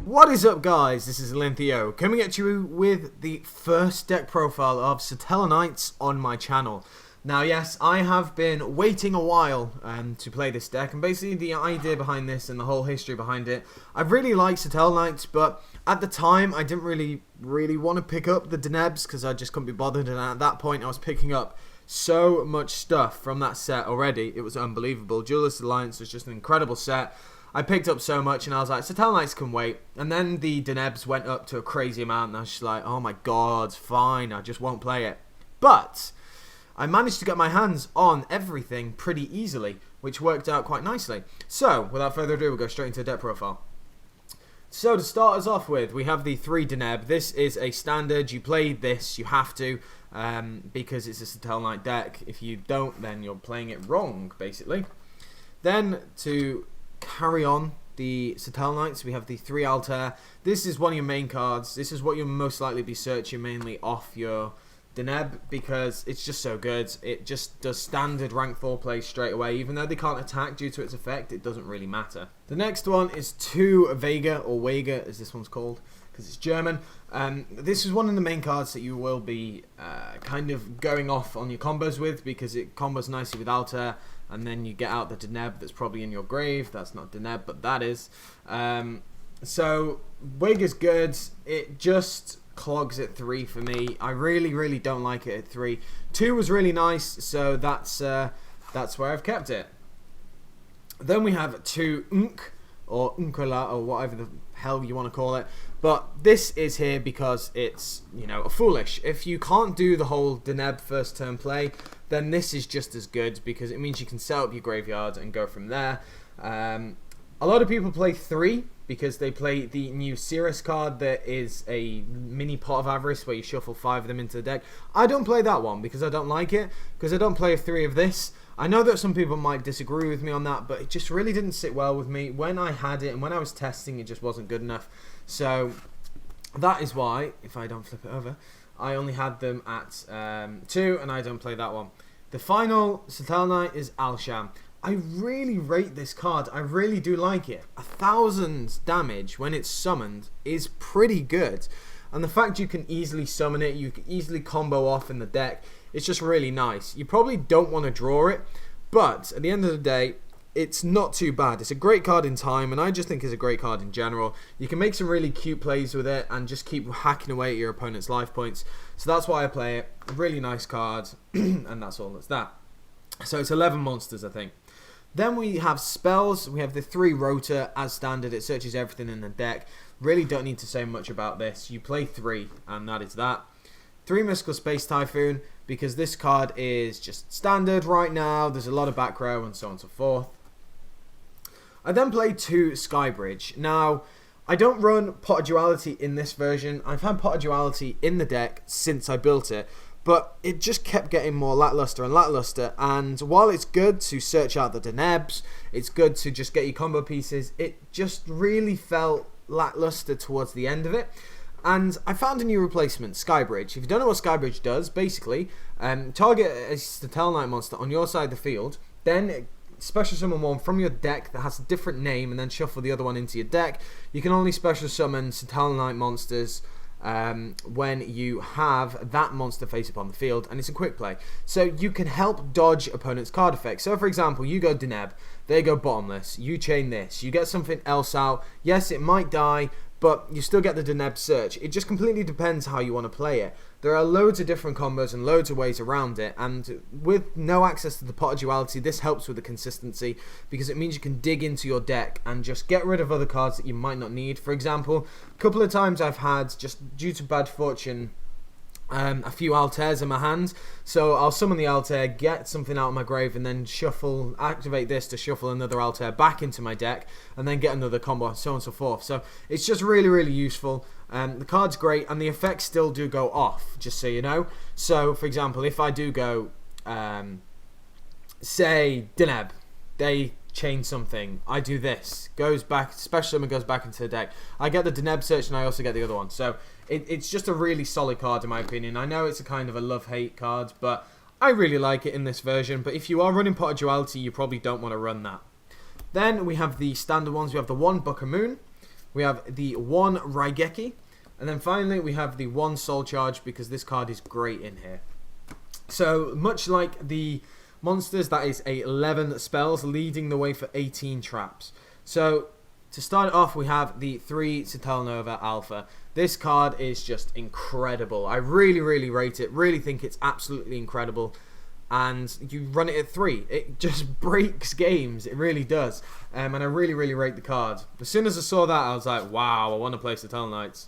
What is up, guys? This is Linthio coming at you with the first deck profile of Satellarknight on my channel. Now, yes, I have been waiting a while to play this deck, and basically the idea behind this and the whole history behind it, I really like Satellarknight, but at the time I didn't really want to pick up the Denebs because I just couldn't be bothered, and at that point I was picking up so much stuff from that set already. It was unbelievable. Duelist Alliance was just an incredible set. I picked up so much, and I was like, Satellarknights can wait. And then the Denebs went up to a crazy amount, and I was just like, oh my god, fine, I just won't play it. But I managed to get my hands on everything pretty easily, which worked out quite nicely. So, without further ado, we'll go straight into the deck profile. So, to start us off with, we have the 3 Deneb. This is a standard. You play this, you have to, because it's a Satellarknight deck. If you don't, then you're playing it wrong, basically. Then, to carry on the Satellarknights, we have the 3 Altair. This is one of your main cards. This is what you'll most likely be searching mainly off your Deneb, because it's just so good. It just does standard rank 4 plays straight away. Even though they can't attack due to its effect, it doesn't really matter. The next one is 2 Vega, or Vega as this one's called, because it's German. This is one of the main cards that you will be kind of going off on your combos with, because it combos nicely with Altair, and then you get out the Deneb that's probably in your grave. That's not Deneb, but that is. So Vega's good. It just clogs at 3 for me. I really don't like it at 3. 2 was really nice, so that's where I've kept it. Then we have 2 Unk, or Unkala, or whatever the hell you want to call it. But this is here because it's, you know, a foolish. If you can't do the whole Deneb first turn play, then this is just as good, because it means you can set up your graveyard and go from there. A lot of people play 3 because they play the new Cirrus card that is a mini Pot of Avarice where you shuffle 5 of them into the deck. I don't play that one because I don't like it, because I don't play a 3 of this. I know that some people might disagree with me on that, but it just really didn't sit well with me. When I had it and when I was testing, it just wasn't good enough. So that is why, if I don't flip it over, I only had them at 2, and I don't play that one. The final Satellarknight is Alsham. I really rate this card. I really do like it. 1,000 damage when it's summoned is pretty good. And the fact you can easily summon it, you can easily combo off in the deck, it's just really nice. You probably don't want to draw it, but at the end of the day, it's not too bad. It's a great card in time, and I just think it's a great card in general. You can make some really cute plays with it and just keep hacking away at your opponent's life points. So that's why I play it. Really nice card, and that's all that's that. So it's 11 monsters, I think. Then we have spells. We have the 3 Rotor as standard. It searches everything in the deck. Really don't need to say much about this. You play 3, and that is that. 3 Mystical Space Typhoon, because this card is just standard right now. There's a lot of back row and so on and so forth. I then play 2 Skybridge. Now, I don't run Pot of Duality in this version. I've had Pot of Duality in the deck since I built it, but it just kept getting more lackluster and lackluster. And while it's good to search out the Denebs, it's good to just get your combo pieces, it just really felt lackluster towards the end of it. And I found a new replacement, Skybridge. If you don't know what Skybridge does, basically, target a Satellarknight monster on your side of the field, then special summon one from your deck that has a different name, and then shuffle the other one into your deck. You can only special summon Satellarknight monsters when you have that monster face up on the field, and it's a quick play. So you can help dodge opponent's card effects. So for example, you go Deneb, they go Bottomless, you chain this, you get something else out. Yes, it might die, but you still get the Deneb search. It just completely depends how you want to play it. There are loads of different combos and loads of ways around it, and with no access to the Pot of Duality, this helps with the consistency, because it means you can dig into your deck and just get rid of other cards that you might not need. For example, a couple of times I've had, just due to bad fortune, a few Altairs in my hands, so I'll summon the Altair, get something out of my grave, and then shuffle, activate this to shuffle another Altair back into my deck, and then get another combo, so on and so forth. So it's just really useful. The card's great, and the effects still do go off, just so you know. So for example, if I do go say Deneb, they chain something, I do this, goes back, special summon goes back into the deck, I get the Deneb search, and I also get the other one. So it's just a really solid card in my opinion. I know it's a kind of a love-hate card, but I really like it in this version. But if you are running Pot of Duality, you probably don't want to run that. Then we have the standard ones. We have the 1 Booker-Moon, we have the 1 Raigeki, and then finally we have the 1 Soul Charge, because this card is great in here. So much like the monsters, that is 11 spells, leading the way for 18 traps. So to start it off, we have the 3 Satellarknight Alpha. This card is just incredible. I really, really rate it. Really think it's absolutely incredible. And you run it at 3. It just breaks games. It really does. And I really, really rate the card. As soon as I saw that, I was like, wow, I want to play Satellarknights.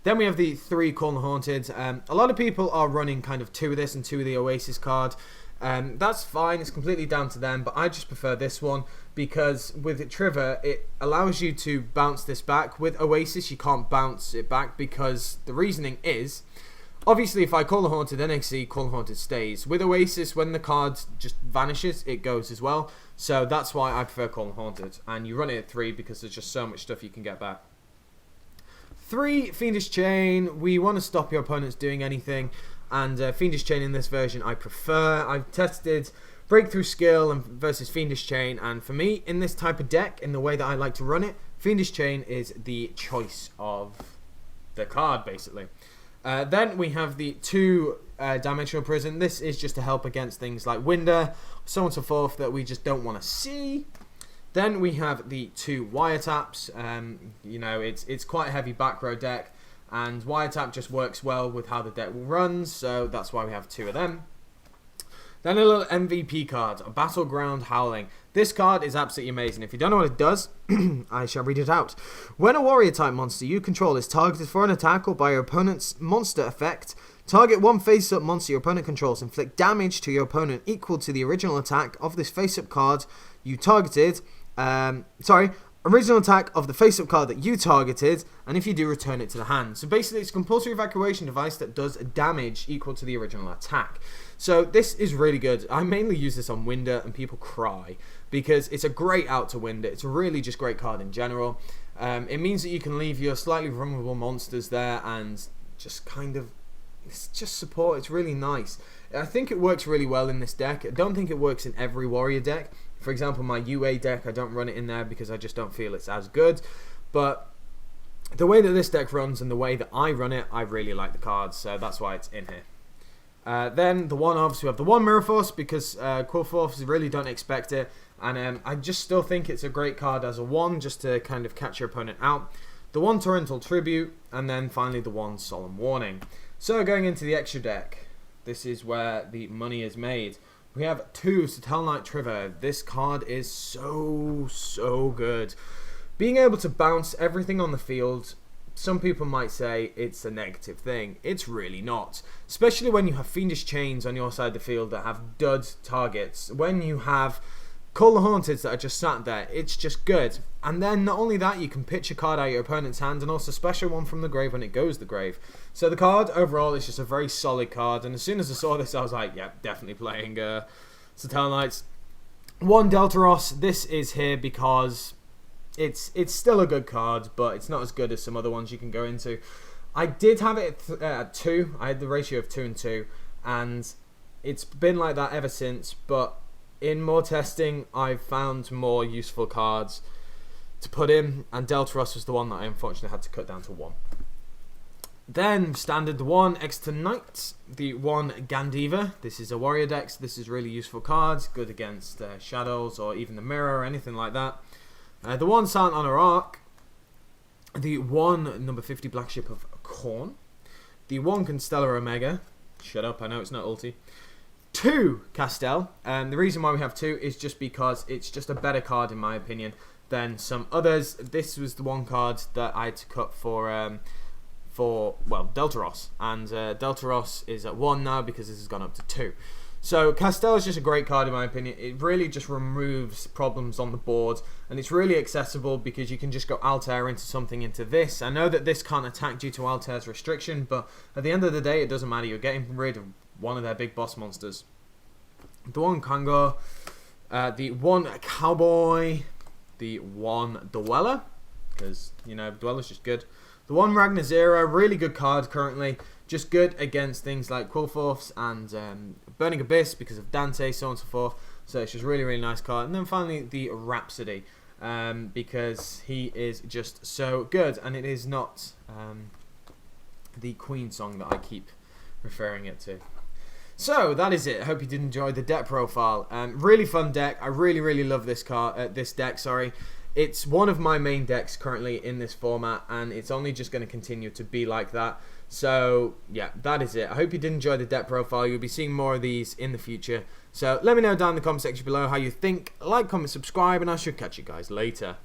Then we have the 3 Call the Haunted. A lot of people are running kind of 2 of this and 2 of the Oasis card. That's fine, it's completely down to them, but I just prefer this one because with Trigger, it allows you to bounce this back. With Oasis, you can't bounce it back because the reasoning is, obviously if I Call the Haunted, NXC, Call the Haunted stays. With Oasis, when the card just vanishes, it goes as well. So that's why I prefer Call the Haunted. And you run it at 3 because there's just so much stuff you can get back. 3 Fiendish Chain. We want to stop your opponents doing anything, and Fiendish Chain in this version I prefer. I've tested Breakthrough Skill versus Fiendish Chain, and for me, in this type of deck, in the way that I like to run it, Fiendish Chain is the choice of the card, basically. Then we have the 2 Dimensional Prison. This is just to help against things like Winder, so on and so forth, that we just don't want to see. Then we have the 2 Wiretaps. You know, it's quite a heavy back row deck, and Wiretap just works well with how the deck runs, so that's why we have 2 of them. Then a little MVP card, a Battleground Howling. This card is absolutely amazing. If you don't know what it does, I shall read it out. When a warrior type monster you control is targeted for an attack or by your opponent's monster effect, target 1 face-up monster your opponent controls. Inflict damage to your opponent equal to the original attack of this face-up card you targeted. Original attack of the face-up card that you targeted, and if you do, return it to the hand. So basically, it's a compulsory evacuation device that does damage equal to the original attack. So this is really good. I mainly use this on Winder, and people cry because it's a great out to Winder. It's a really just great card in general. It means that you can leave your slightly vulnerable monsters there and just kind of, it's just support. It's really nice. I think it works really well in this deck. I don't think it works in every warrior deck. For example, my UA deck, I don't run it in there because I just don't feel it's as good. But the way that this deck runs and the way that I run it, I really like the cards, so that's why it's in here. Then the one-offs, we have the 1 Mirror Force because Quillforce really don't expect it. And I just still think it's a great card as a 1 just to kind of catch your opponent out. The 1 Torrential Tribute, and then finally the 1 Solemn Warning. So going into the extra deck, this is where the money is made. We have 2 Satellarknight Trigger. This card is so good. Being able to bounce everything on the field, some people might say it's a negative thing. It's really not. Especially when you have Fiendish Chains on your side of the field that have dud targets. When you have Call the Haunted that are just sat there, it's just good. And then not only that, you can pitch a card out of your opponent's hand and also special one from the grave when it goes to the grave. So the card overall is just a very solid card, and as soon as I saw this I was like, yeah, definitely playing Satellarknights. 1 Deltaros, this is here because it's still a good card, but it's not as good as some other ones you can go into. I did have it at 2, I had the ratio of 2 and 2, and it's been like that ever since, but in more testing, I've found more useful cards to put in, and Deltaros was the one that I unfortunately had to cut down to 1. Then, standard 1 Exeter Knight, the 1 Gandiva. This is a warrior deck, so this is really useful cards, good against shadows or even the mirror or anything like that. The 1 Silent Honor Arc, the 1 number 50 Black Ship of Khorne, the 1 Constellar Omega. Shut up, I know it's not ulti. 2 Castel, and the reason why we have 2 is just because it's just a better card in my opinion than some others. This was the 1 card that I had to cut for Deltaros, and Deltaros is at 1 now because this has gone up to 2. So Castel is just a great card in my opinion. It really just removes problems on the board, and it's really accessible because you can just go Altair into something into this. I know that this can't attack due to Altair's restriction, but at the end of the day it doesn't matter. You're getting rid of one of their big boss monsters. The 1 Kango, the 1 Cowboy, the 1 Dweller, because, you know, Dweller's just good. The 1 Ragnar Zero, really good card currently, just good against things like Quillforce and Burning Abyss because of Dante, so on and so forth. So it's just really, really nice card. And then finally the Rhapsody, because he is just so good, and it is not the Queen song that I keep referring it to. So that is it. I hope you did enjoy the deck profile. Really fun deck. I really, really love this deck. Sorry, it's one of my main decks currently in this format, and it's only just going to continue to be like that. So yeah, that is it. I hope you did enjoy the deck profile. You'll be seeing more of these in the future. So let me know down in the comment section below how you think. Like, comment, subscribe, and I should catch you guys later.